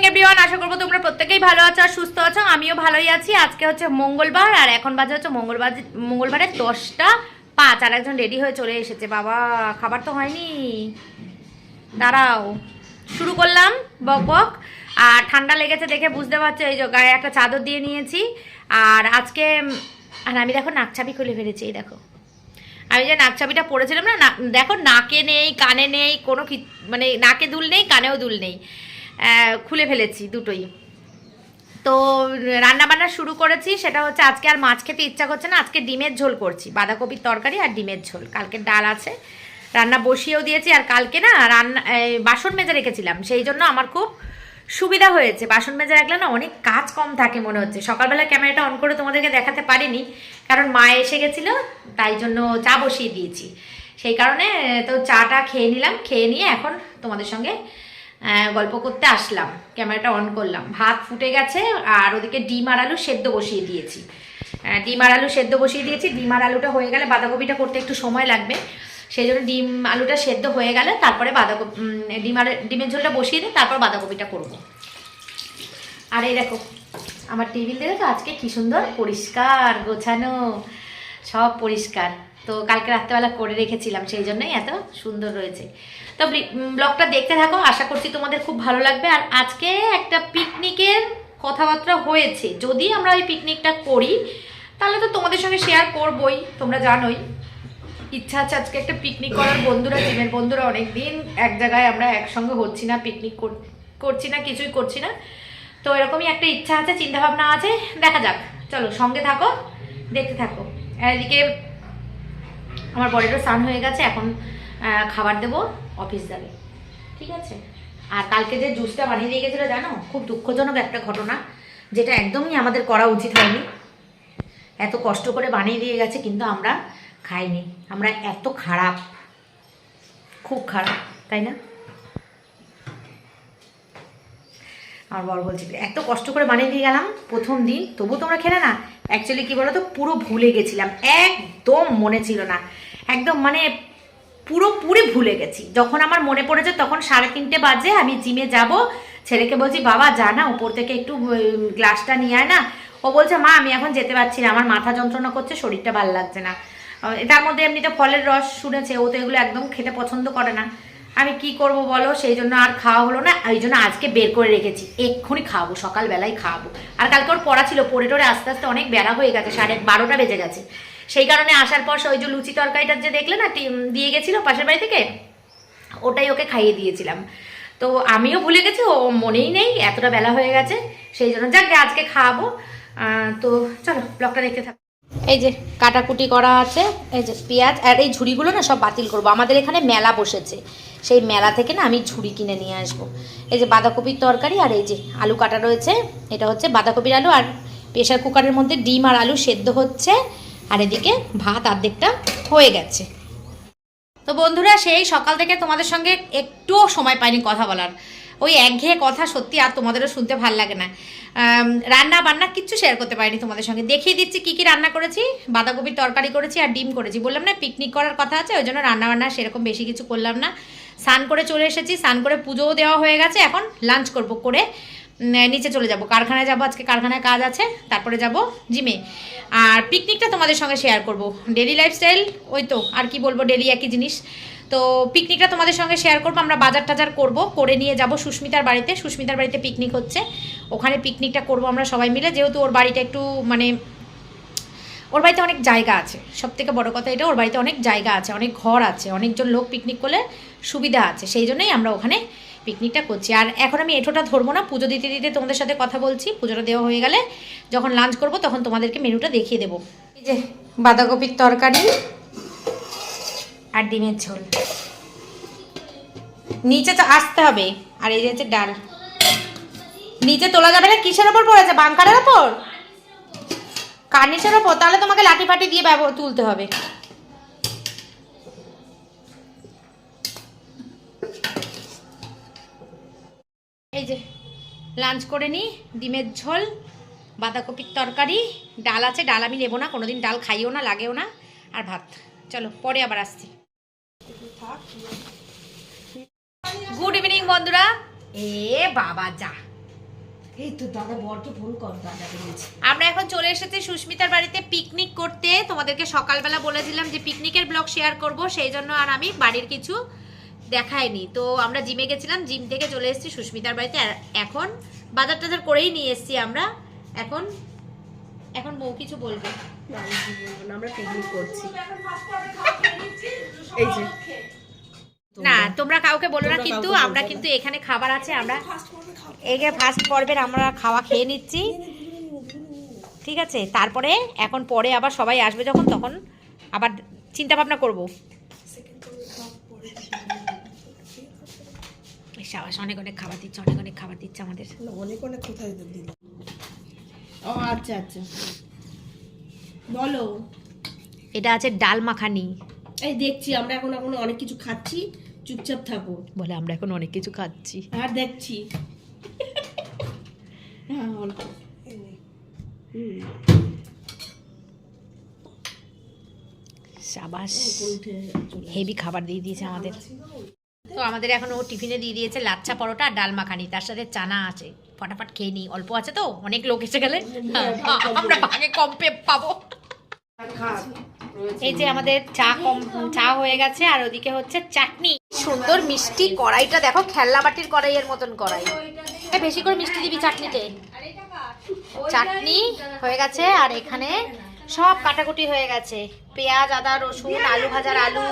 Morning everyone, আশা করবো তোমরা প্রত্যেকেই ভালো আছো আর সুস্থ আছো। আমিও ভালোই আছি। আজকে হচ্ছে মঙ্গলবার আর এখন বাজে হচ্ছে মঙ্গলবারের 10টা 5 আর একজন রেডি হয়ে চলে এসেছে। বাবা খাবার তো হয়নি, দাঁড়াও শুরু করলাম বক বক। আর ঠান্ডা লেগেছে দেখে বুঝতে পারছো, এই যে গায়ে একটা চাদর দিয়ে নিয়েছি। আর আজকে আর আমি দেখো নাকছাবি খুলে ফেলেছি। এই দেখো আমি যে নাকছাবিটা পরেছিলাম না, দেখো নাকে নেই কানে নেই কোনো মানে নাকে দুল নেই কানেও দুল নেই, খুলে ফেলেছি দুটোই। তো রান্না বান্না শুরু করেছি, সেটা হচ্ছে আজকে আর মাছ খেতে ইচ্ছা করছে না। আজকে ডিমের ঝোল করছি, বাঁধাকপির তরকারি আর ডিমের ঝোল। কালকে ডাল আছে, রান্না বসিয়েও দিয়েছি। আর কালকে না বাসন মেজে রেখেছিলাম, সেই জন্য আমার খুব সুবিধা হয়েছে। বাসন মেজে রাখলে না অনেক কাজ কম থাকে মনে হচ্ছে। সকালবেলা ক্যামেরাটা অন করে তোমাদেরকে দেখাতে পারিনি, কারণ মা এসে গেছিলো, তাই জন্য চা বসিয়ে দিয়েছি। সেই কারণে তো চাটা খেয়ে নিলাম, খেয়ে নিয়ে এখন তোমাদের সঙ্গে গল্প করতে আসলাম। ক্যামেরাটা অন করলাম, ভাত ফুটে গেছে আর ওদিকে ডিম আর আলু সেদ্ধ বসিয়ে দিয়েছি। ডিম আর আলু সেদ্ধ বসিয়ে দিয়েছি। ডিম আর আলুটা হয়ে গেলে বাঁধাকপিটা করতে একটু সময় লাগবে, সেই জন্য ডিম আলুটা সেদ্ধ হয়ে গেলে তারপরে ডিমের ঝোলটা বসিয়ে দিই, তারপর বাঁধাকপিটা করবো। আর এই দেখো আমার টেবিল দেখেছো আজকে কি সুন্দর পরিষ্কার গোছানো, সব পরিষ্কার। তো কালকে রাত্রেবেলা করে রেখেছিলাম, সেই জন্যই এত সুন্দর রয়েছে। তো ব্লগটা দেখতে থাকো, আশা করছি তোমাদের খুব ভালো লাগবে। আর আজকে একটা পিকনিকের কথাবার্তা হয়েছে, যদি আমরা ওই পিকনিকটা করি তাহলে তো তোমাদের সঙ্গে শেয়ার করবই, তোমরা জানোই। ইচ্ছা আছে আজকে একটা পিকনিক করার। বন্ধুরা, জিমের বন্ধুরা, অনেকদিন এক জায়গায় আমরা একসঙ্গে হচ্ছি না, পিকনিক করছি না, কিছুই করছি না। তো এরকমই একটা ইচ্ছা আছে, চিন্তাভাবনা আছে, দেখা যাক। চলো সঙ্গে থাকো, দেখতে থাকো। আর এদিকে আমার বরেরও স্নান হয়ে গেছে, এখন খাবার দেবো, অফিস যাবে, ঠিক আছে। আর কালকে যে জুসটা বানিয়ে দিয়ে গেছিলো জানো, খুব দুঃখজনক একটা ঘটনা, যেটা একদমই আমাদের করা উচিত হয়নি। এত কষ্ট করে বানিয়ে দিয়ে গেছে কিন্তু আমরা খাইনি। আমরা এত খারাপ, খুব খারাপ, তাই না? আমার বর বলছি এত কষ্ট করে বানিয়ে দিয়ে গেলাম প্রথম দিন, তবু তোমরা খেলে না। অ্যাকচুয়ালি কী বলো তো, পুরো ভুলে গেছিলাম, একদম মনে ছিল না, একদম মানে পুরোপুরি ভুলে গেছি। যখন আমার মনে পড়েছে তখন 3:30 বাজে, আমি জিমে যাব। ছেলেকে বলছি বাবা যা না উপর থেকে একটু গ্লাসটা নিয়ে আয় না। ও বলছে মা আমি এখন যেতে পারছি না, আমার মাথা যন্ত্রণা করছে, শরীরটা ভালো লাগছে না। তার মধ্যে এমনিতে ফলের রস শুনেছে, ও তো এগুলো একদম খেতে পছন্দ করে না। আমি কি করব বলো, সেই জন্য আর খাওয়া হলো না। এই জন্য আজকে বের করে রেখেছি, এক্ষুনি খাওয়াবো, সকালবেলায় খাওয়াবো। আর কালকে ওর পড়া ছিল, পড়ে টোরে আস্তে আস্তে অনেক বেলা হয়ে গেছে, 12:30 বেজে গেছে। সেই কারণে আসার পর ওই যে লুচি তরকারিটা যে দেখলে না দিয়ে গেছিলো পাশের বাড়ি থেকে, ওটাই ওকে খাইয়ে দিয়েছিলাম। তো আমিও ভুলে গেছি, ও মনেই নেই, এতটা বেলা হয়ে গেছে। সেই জন্য যাক আজকে খাওয়াবো। তো চলো ব্লগটা দেখতে থাকো। এই যে কাটাকুটি করা আছে, এই যে পেঁয়াজ। আর এই ঝুড়িগুলো না সব বাতিল করবো, আমাদের এখানে মেলা বসেছে, সেই মেলা থেকে না আমি ঝুড়ি কিনে নিয়ে আসবো। এই যে বাঁধাকপির তরকারি আর এই যে আলু কাটা রয়েছে, এটা হচ্ছে বাঁধাকপির আলু। আর প্রেশার কুকারের মধ্যে ডিম আর আলু সেদ্ধ হচ্ছে। আর এদিকে ভাত অর্ধেকটা হয়ে গেছে। তো বন্ধুরা, সেই সকাল থেকে তোমাদের সঙ্গে একটুও সময় পাইনি কথা বলার। ওই একঘেয়ে কথা সত্যি আর তোমাদেরও শুনতে ভাল লাগে না। রান্না বান্না কিচ্ছু শেয়ার করতে পারিনি তোমাদের সঙ্গে। দেখিয়ে দিচ্ছি কী কী রান্না করেছি। বাঁধাকপির তরকারি করেছি আর ডিম করেছি। বললাম না পিকনিক করার কথা আছে, ওই জন্য রান্না বান্না সেরকম বেশি কিছু করলাম না। স্নান করে চলে এসেছি, স্নান করে পুজোও দেওয়া হয়ে গেছে। এখন লাঞ্চ করবো, করে নিচে চলে যাব, কারখানায় যাব। আজকে কারখানায় কাজ আছে, তারপরে যাব জিমে। আর পিকনিকটা তোমাদের সঙ্গে শেয়ার করব। ডেলি লাইফস্টাইল ওই তো, আর কি বলবো, ডেলি একই জিনিস। তো পিকনিকটা তোমাদের সঙ্গে শেয়ার করবো। আমরা বাজার টাজার করবো, করে নিয়ে যাব সুস্মিতার বাড়িতে। সুস্মিতার বাড়িতে পিকনিক হচ্ছে, ওখানে পিকনিকটা করবো আমরা সবাই মিলে। যেহেতু ওর বাড়িটা একটু মানে, ওর বাড়িতে অনেক জায়গা আছে, সব থেকে বড়ো কথা এটা, ওর বাড়িতে অনেক জায়গা আছে, অনেক ঘর আছে, অনেকজন লোক পিকনিক করলে সুবিধা আছে, সেই জন্যই আমরা ওখানে পিকনিকটা করছি। আর এখন আমি এঁঠোটা ধরবো না, পুজো দিতে দিতে তোমাদের সাথে কথা বলছি। পুজোটা দেওয়া হয়ে গেলে যখন লাঞ্চ করবো তখন তোমাদেরকে মেনুটা দেখিয়ে দেবো। এই যে বাঁধাকপির তরকারি আর ডিমের ঝোল, নিচে তো আসতে হবে। আর এই যে হচ্ছে ডাল, নিচে তোলা যাবে না। কিসের ওপর পড়েছে? বাংকারের ওপর, কার্নিশের ওপর? তাহলে তোমাকে লাঠি ফাটি দিয়ে তুলতে হবে। এই যে লাঞ্চ করে নিই, ডিমের ঝোল, বাঁধাকপির তরকারি, ডাল আছে। ডাল আমি নেবো না, কোনোদিন ডাল খাইও না, লাগেও না। আর ভাত। চলো পরে আবার আসছি। গুড ইভিনিং বন্ধুরা। এ বাবা যা, এই তো দাদা বরকে ফোন কর, দাদাকে বলছি। আমরা এখন চলে এসেছি সুস্মিতার বাড়িতে পিকনিক করতে। তোমাদেরকে সকালবেলা বলেছিলাম যে পিকনিকের ব্লগ শেয়ার করব, সেই জন্য আর আমি বাড়ির কিছু দেখাইনি। তো আমরা জিমে গেছিলাম, জিম থেকে চলে এসেছি সুস্মিতার বাড়িতে। আর এখন বাজার টাজার করেই নিয়ে এসেছি আমরা। এখন এখন বউ কিছু বলবে না, আমি কি বলবো না, আমরা পিকনিক করছি। এই যে না, তোমরা কাউকে বলো না, কিন্তু আমরা কিন্তু এখানে খাবার আছে। আমরা এখানে ফার্স্ট পর্বের আমরা খাওয়া খেয়ে নিচ্ছি, ঠিক আছে? তারপরে এখন পরে আবার সবাই আসবে যখন, তখন আবার চিন্তা ভাবনা করবো। সাবাস, অনেক অনেক খাবার দিচ্ছে, অনেক অনেক খাবার দিচ্ছে আমাদের। অনেক অনেক কোথায় দিল। ও আচ্ছা আচ্ছা, বলো। এটা আছে ডাল মাখানি। এই দেখছি, আমরা এখন অনেক কিছু খাচ্ছি, চুপচাপ থাকো। বলে আমরা এখন অনেক কিছু খাচ্ছি আর দেখছি। হ্যাঁ, অল্প। সাবাস, হেভি খাবার দিয়ে দিয়েছে আমাদের। তো আমাদের এখন ও টিফিনে দিয়ে দিয়েছে লাচ্ছা পরোটা আর ডাল মাখানি, তার সাথে চানা আছে। ফটাফট খেয়ে নিই, অল্প আছে তো, অনেক লোক এসে গেলে আমরা ভাগে কম পাবো। এই যে আমাদের চা হয়ে গেছে, আর ওদিকে হচ্ছে চাটনি। সুন্দর মিষ্টি কড়াইটা দেখো, খেলনা বাটির কড়াইয়ের মতন কড়াই। বেশি করে মিষ্টি দিবি চাটনিতে। চাটনি হয়ে গেছে, আর এখানে সব কাটাকুটি হয়ে গেছে। পেঁয়াজ, আদা, রসুন, আলু ভাজার আলু,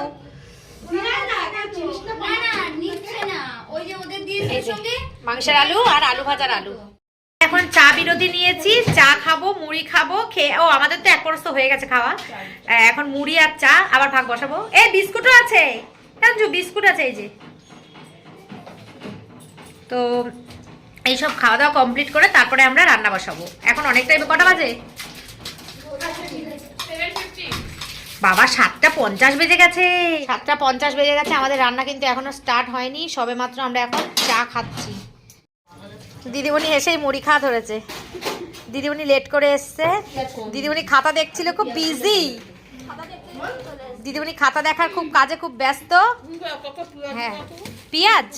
মাংসের আলু আর আলু ভাজার আলু। এখন চা বিরতি নিয়েছি, চা খাবো, মুড়ি খাবো। খেয়ে ও আমাদের তো এক পরস্ত হয়ে গেছে খাওয়া। এখন মুড়ি আর চা আবার ভাগ বসাবো। এই বিস্কুটও আছে, বিস্কুট আছে এই যে। তো এইসব খাওয়া দাওয়া কমপ্লিট করে তারপরে আমরা রান্না বসাবো। এখন অনেকটাই, কটা বাজে বাবা? 7:50 বেজে গেছে। 7:50 বেজে গেছে, আমাদের রান্না কিন্তু এখনো স্টার্ট হয়নি। সবে মাত্র আমরা এখন চা খাচ্ছি। দিদিমণি এসেই মুড়ি খাওয়া ধরেছে। দিদিমণি লেট করে এসছে। দিদিমণি খাতা দেখছিল, খুব বিজি। দিদিমণি খাতা দেখার খুব কাজে খুব ব্যস্ত। হ্যাঁ, পেঁয়াজ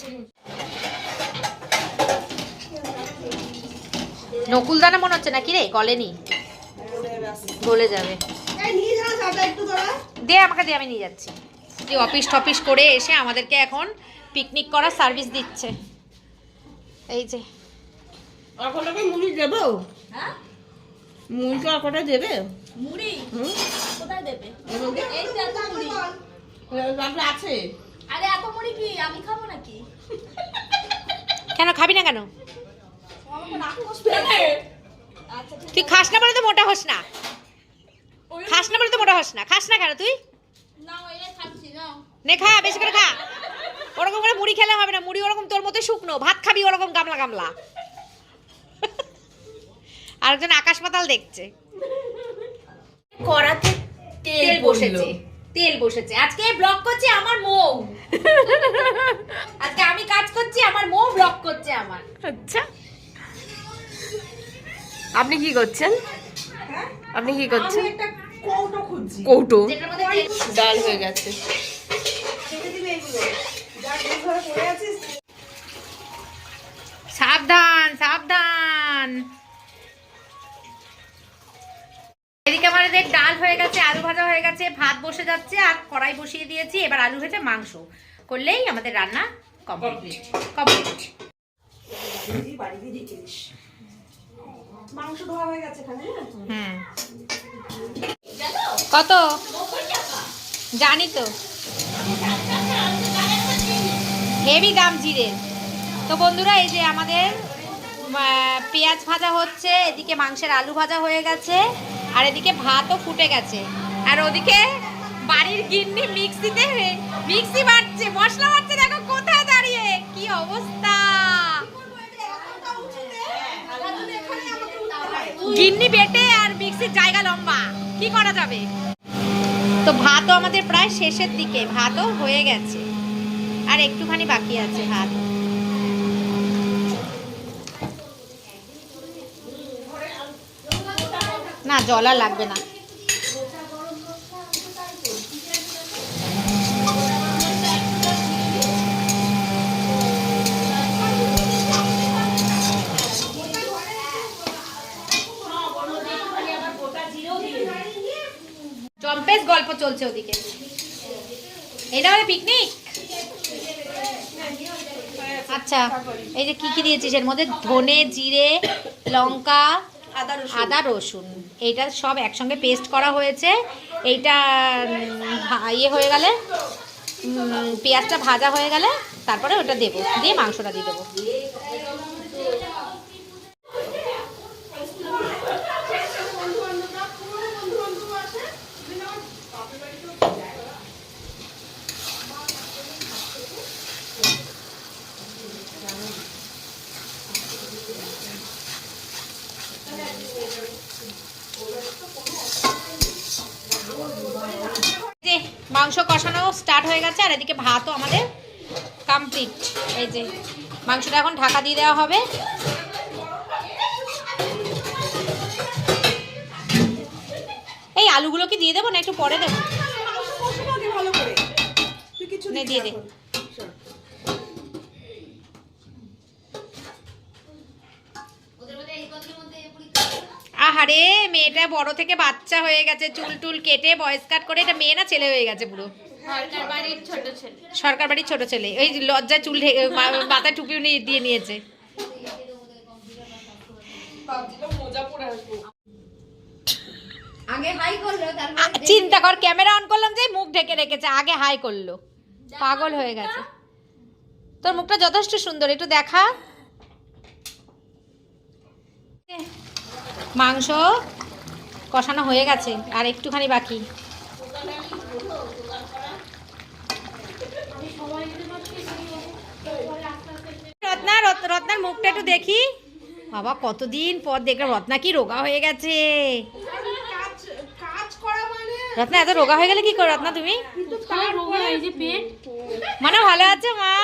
নকুলদানা মনে হচ্ছে নাকি রে? গলেনি, গলে যাবে। দে আমাকে, দে, আমি নিয়ে যাচ্ছি। যে অফিস টফিস করে এসে আমাদেরকে এখন পিকনিক করার সার্ভিস দিচ্ছে। এই যে মুড়ি দেবো, মুড়িটা কটা দেবে? মুড়ি কোথায় দেবে? এই যে এত মুড়ি আছে। আরে এত মুড়ি কি আমি খাবো নাকি? কেন খাবি না? কেন তুই খাস না বলে তো মোটা হোস না? খাস না বলে তো মোটা হোস না? খাস না কেন তুই? না ওইটা খাচ্ছি না। নে খা, বেশি করে খা। ওরকম করে মুড়ি খেলে হবে না। মুড়ি ওরকম তোর মতো শুকনো, ভাত খাবি ওরকম গামলা গামলা। আরেকজন আকাশ পাতাল দেখছে। কড়াতে তেল বসেছে, তেল বসেছে। আজকে ব্লগ করছে আমার মৌ। আজকে আমি কাজ করছি, আমার মৌ ব্লগ করছে আমার। আচ্ছা, আপনি কি করছেন? আপনি কি করছেন? কৌটো। ডাল হয়ে গেছে। সাবধান সাবধান। এদিকে আমাদের ডাল হয়ে গেছে, আলু ভাজা হয়ে গেছে, ভাত বসে যাচ্ছে, আর কড়াই বসিয়ে দিয়েছি। এবার আলু ভেজে মাংস করলেই আমাদের রান্না কমপ্লিট। মাংস ধোয়া হয়ে গেছে এখানে। হ্যাঁ, কত জানি তো, হেভি দাম জিরের। তো বন্ধুরা, এই যে আমাদের পেঁয়াজ ভাজা হচ্ছে, এদিকে মাংসের আলু ভাজা হয়ে গেছে, আর এদিকে ভাতও ফুটে গেছে। আর ওদিকে বাড়ির গিন্নি মিক্সি বাটছে, মশলা বাটছে। দেখো কোথায় দাঁড়িয়ে, কি অবস্থা। গিন্নি বেটে আর মিক্সির জায়গা লম্বা, কি করা যাবে। তো ভাতও আমাদের প্রায় শেষের দিকে, ভাতও হয়ে গেছে, আর একটুখানি বাকি আছে ভাত। না, জল আর লাগবে না। বেশ গল্প চলছে ওদিকে। এটা হবে পিকনিক। আচ্ছা, এই যে কি কি দিয়েছিস এর মধ্যে? ধনে, জিরে, লঙ্কা, আদা, রসুন, এইটা সব একসঙ্গে পেস্ট করা হয়েছে। এইটা ইয়ে হয়ে গেলে, পেঁয়াজটা ভাজা হয়ে গেলে তারপরে ওটা দেবো, দিয়ে মাংসটা দিয়ে দেবো। যে মাংস কষানো স্টার্ট হয়ে গেছে, আর এদিকে ভাতও আমাদের কমপ্লিট। এই যে মাংসটা এখন ঢাকা দিয়ে দেওয়া হবে। এই আলুগুলো কি দিয়ে দেবো না একটু পরে দেবো? দিয়ে দে। আহারে, মেয়েটা বড় থেকে বাচ্চা হয়ে গেছে, চুল টুল কেটে ভয়েস কাট করে। এটা মেয়ে না ছেলে হয়ে গেছে পুরো? সরকার বাড়ির ছোট ছেলে। সরকার বাড়ির ছোট ছেলে। ওই লজ্জায় চুল মাথায় টুপি দিয়ে নিয়েছে। চিন্তা কর, ক্যামেরা অন করলাম যে মুখ ঢেকে রেখেছে, আগে হাই করলো। পাগল হয়ে গেছে। তোর মুখটা যথেষ্ট সুন্দর, একটু দেখা। মাংস কষানো হয়ে গেছে, আর একটুখানি বাকি। রত্নার মুখটা একটু দেখি। বাবা, কতদিন পর দেখলাম। রত্না কি রোগা হয়ে গেছে। রত্না এত রোগা হয়ে গেলে কি করে রত্না তুমি? মানে ভালো আছে মা?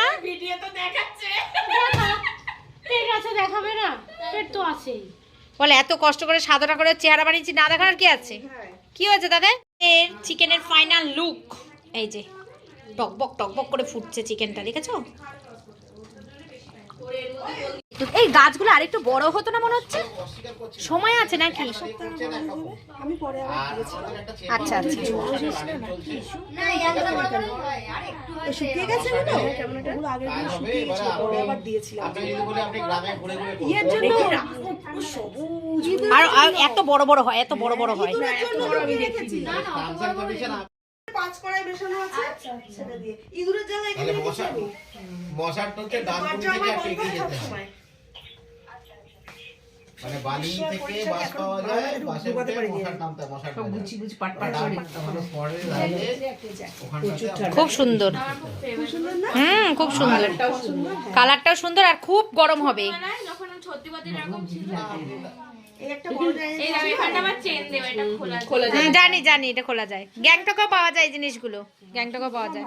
দেখাবে না, পেট তো আছেই। বলে এত কষ্ট করে সাধনা করে চেহারা বানিয়েছি, না দেখানোর কি আছে? কি হয়েছে তাদের? চিকেনের ফাইনাল লুক এই যে, টকবক টকবক করে ফুটছে চিকেনটা, দেখেছো? এই গাছগুলো আরেকটু বড় হতো না মনে হচ্ছে? সময় আছে নাকি? আচ্ছা আচ্ছা। আর এত বড় বড় হয়, এত বড় বড় হয়। পাঁচ কড়াই বেসন আছে, সেটা দিয়ে ইঁদুরের জ্বালা এখানে মশারটা হচ্ছে ডানকুনি থেকে একটা এগিয়ে যেতে হয়। মানে বালি থেকে বাস পাওয়া যায়, বাসে উঠে মশার নামতে হয়, মশার গুচি গুচি পাট পাট করে পরে লাগে ওখানটাতে। খুব সুন্দর। খুব সুন্দর, কালারটাও সুন্দর, আর খুব গরম হবে। যখন সত্যিবাদী এরকম ছিল, এই একটা বড় এই এখানটা আবার চেন দেব, এটা খোলা যায়। জানি জানি, এটা খোলা যায়। গ্যাংটকেও পাওয়া যায় এই জিনিসগুলো, গ্যাংটকেও পাওয়া যায়।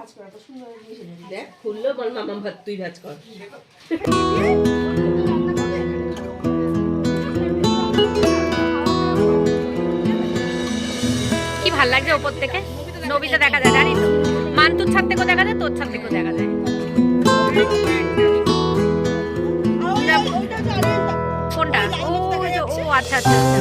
দেখ খুললো, বল মামা ভাত তুই ভাজ কর। কি ভাল লাগছে ওপর থেকে নবীটা দেখা যায়, জানি তো। মান্তুর ছাদ থেকেও দেখা যায়, তোর ছাদ থেকেও দেখা যায়। কোনটা? ও আচ্ছা আচ্ছা আচ্ছা।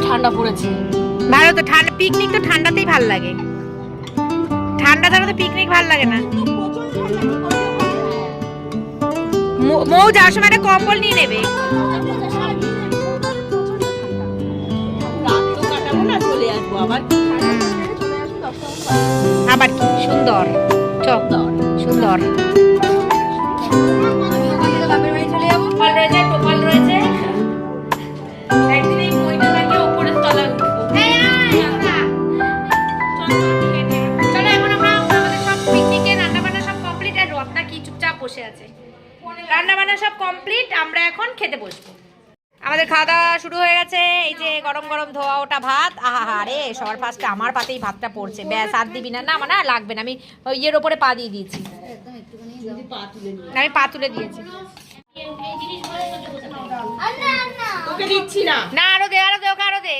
ঠান্ডা পড়েছে ভালো তো। ঠান্ডা পিকনিক তো ঠান্ডাতেই ভাল লাগে, ঠান্ডা ছাড়া তো পিকনিক ভাল লাগে না। মৌ যাওয়ার সময় একটা কম্বল নিয়ে নেবে। আবার কি সুন্দর, সুন্দর। ফল রয়েছে, টোপাল রয়েছে। একদিন এই বইটা লাগিয়ে ওপরের তলায় উঠবো। চলো, এখন আমরা আমাদের সব পিকনিকে রান্না বান্না সব কমপ্লিট। আর রত্না কি চুপচাপ বসে আছে। রান্না বান্না সব কমপ্লিট, আমরা এখন খেতে বসবো। আমাদের খাওয়া দাওয়া শুরু হয়ে গেছে। এই যে গরম গরম ধোয়া ওটা ভাত। আহা রে, সবার ফার্স্টে আমার পাতেই ভাতটা পড়ছে। ব্যাস, আর দিবি না? না মানে লাগবে না, আমি ইয়ের ওপরে পা দিয়ে দিয়েছি। আমি পা তুলে দিয়েছি। তোকে দিচ্ছি না। না আরো দে ওকে আরো দে।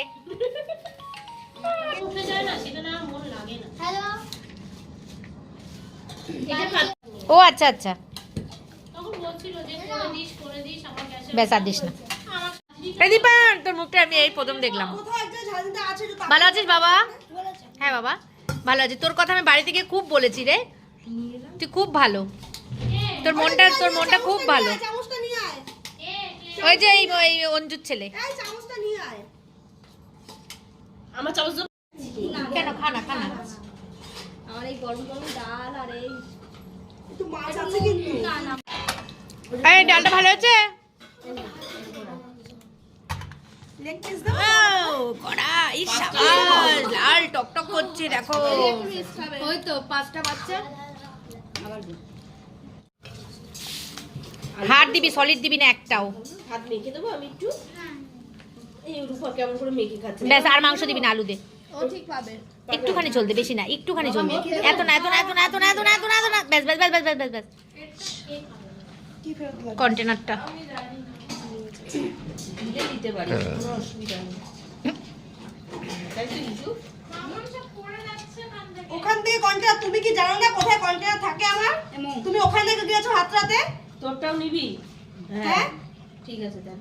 ও আচ্ছা আচ্ছা ব্যাস আর দিস না। এই দীপান তোর মুখটা আমি এই প্রথম দেখলাম। কোথাও একটা ঝালটা আছে তো ভালো আছিস বাবা? হ্যাঁ বাবা ভালো আছি। তোর কথা আমি বাড়িতে গিয়ে খুব বলেছি রে, তুই খুব ভালো, তোর মনটা খুব ভালো। চামচটা নিয়ে আয়, ওই যে এই অঞ্জুর ছেলে। এই চামচটা নিয়ে আয়। আমার চামচ কেন খানা আমার এই গরম গরম ডাল আর এই একটু মাছ আছে কিন্তু। এই ডালটা ভালো আছে? লেগ পিস দাও। ও কড়া ইস সাবাস, লাল টকটক করছে দেখো। ওই তো 5টা বাচ্চা। হাত দিবি, সলিড দিবি না একটাও। হাত মেখে দেবো আমি একটু। এই রূপা কেমন করে মেখে খাচ্ছে। ব্যাস আর মাংস দিবি না, আলু দে। ও ঠিক পাবে। একটুখানি চলতে, বেশি না, একটুখানি চলবে। এত না ব্যাস কন্টেনারটা দিতে পারি, কোনো অসুবিধা নেই। তাই তো ইজু? ওখান থেকে কন্টেনার, তুমি কি জানো না কোথায় কন্টেনার থাকে আমার? তুমি ওখান থেকে গিয়েছো হাতরাতে? তোরটাও নিবি? হ্যাঁ ঠিক আছে দেন।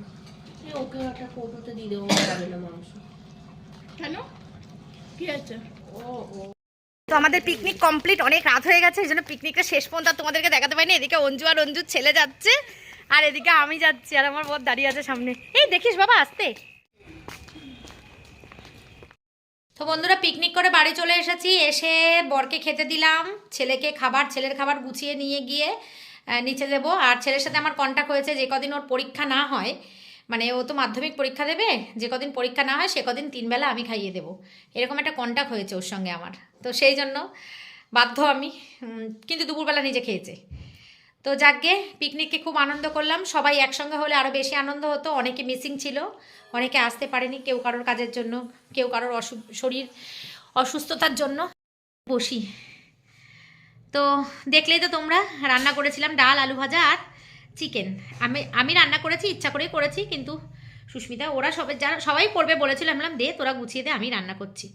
ওকে একটা কৌটোতে দিয়ে দেবো, যাবে না মাংস। কেন কি আছে? তো আমাদের পিকনিক কমপ্লিট, অনেক রাত হয়ে গেছে, এই জন্য পিকনিকটা শেষ পর্যন্ত আর তোমাদেরকে দেখাতে পারিনি। এদিকে অঞ্জু আর অঞ্জুর ছেলে যাচ্ছে, আর এদিকে আমি যাচ্ছি, আর আমার বর দাঁড়িয়ে আছে সামনে। এই দেখিস বাবা আসতে। তো বন্ধুরা পিকনিক করে বাড়ি চলে এসেছি, এসে বরকে খেতে দিলাম, ছেলের খাবার গুছিয়ে নিয়ে গিয়ে নিচে দেবো। আর ছেলের সাথে আমার কন্ট্যাক্ট হয়েছে, যে কদিন ওর পরীক্ষা না হয়, মানে ও তো মাধ্যমিক পরীক্ষা দেবে, যে কদিন পরীক্ষা না হয় সে কদিন 3 বেলা আমি খাইয়ে দেবো, এরকম একটা কন্ট্যাক্ট হয়েছে ওর সঙ্গে আমার। তো সেই জন্য বাধ্য আমি, কিন্তু দুপুরবেলা নিজে খেয়েছে। তো যাকগে পিকনিকে খুব আনন্দ করলাম, সবাই একসঙ্গে হলে আরও বেশি আনন্দ হতো। অনেকে মিসিং ছিল, অনেকে আসতে পারেনি, কেউ কারোর কাজের জন্য, কেউ কারোর শরীর অসুস্থতার জন্য। বসি তো দেখলেই তো তোমরা, রান্না করেছিলাম ডাল, আলু ভাজা আর চিকেন। আমি রান্না করেছি, ইচ্ছা করেই করেছি, কিন্তু সুস্মিতা ওরা সবাই করবে বলেছিল, আমি বললাম দে তোরা গুছিয়ে দে, আমি রান্না করছি।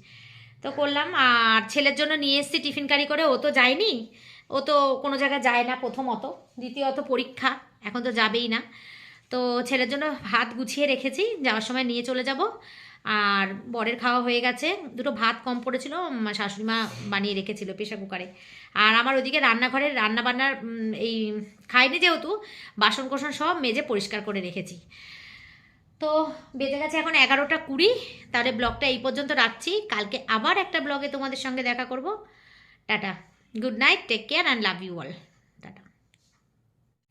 তো করলাম। আর ছেলের জন্য নিয়ে এসেছি টিফিন কারি করে, ও তো যায়নি, ও তো কোনো জায়গায় যায় না প্রথমত, দ্বিতীয়ত পরীক্ষা, এখন তো যাবেই না। তো ছেলের জন্য ভাত গুছিয়ে রেখেছি, যাওয়ার সময় নিয়ে চলে যাব। আর বরের খাওয়া হয়ে গেছে, দুটো ভাত কম পড়েছিল, শাশুড়ি মা বানিয়ে রেখেছিল প্রেশার কুকারে। আর আমার ওদিকে রান্নাঘরের রান্নাবান্নার এই খাইনি যেহেতু, বাসন কোসন সব মেজে পরিষ্কার করে রেখেছি। তো বেজে গেছে এখন 11:20, তাহলে ব্লগটা এই পর্যন্ত রাখছি। কালকে আবার একটা ব্লগে তোমাদের সঙ্গে দেখা করব। Tata, good night, take care and love you all, tata.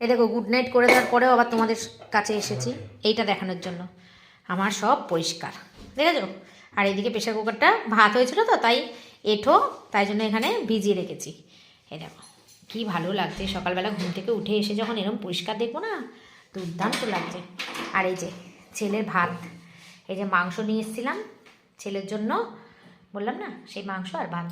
এই দেখো গুড নাইট করে দেওয়ার পরেও আবার তোমাদের কাছে এসেছি এইটা দেখানোর জন্য, আমার সব পরিষ্কার দেখেছো। আর এইদিকে প্রেশার কুকারটা ভাত হয়েছিল তো, তাই তাই জন্য এখানে ভিজিয়ে রেখেছি। এই দেখো কী ভালো লাগছে, সকালবেলা ঘুম থেকে উঠে এসে যখন এরকম পরিষ্কার দেখবো না, দুর্দান্ত লাগছে। আর এই যে ছেলের ভাত, এই যে মাংস নিয়ে এসেছিলাম ছেলের জন্য, বললাম না সেই মাংস আর ভাত।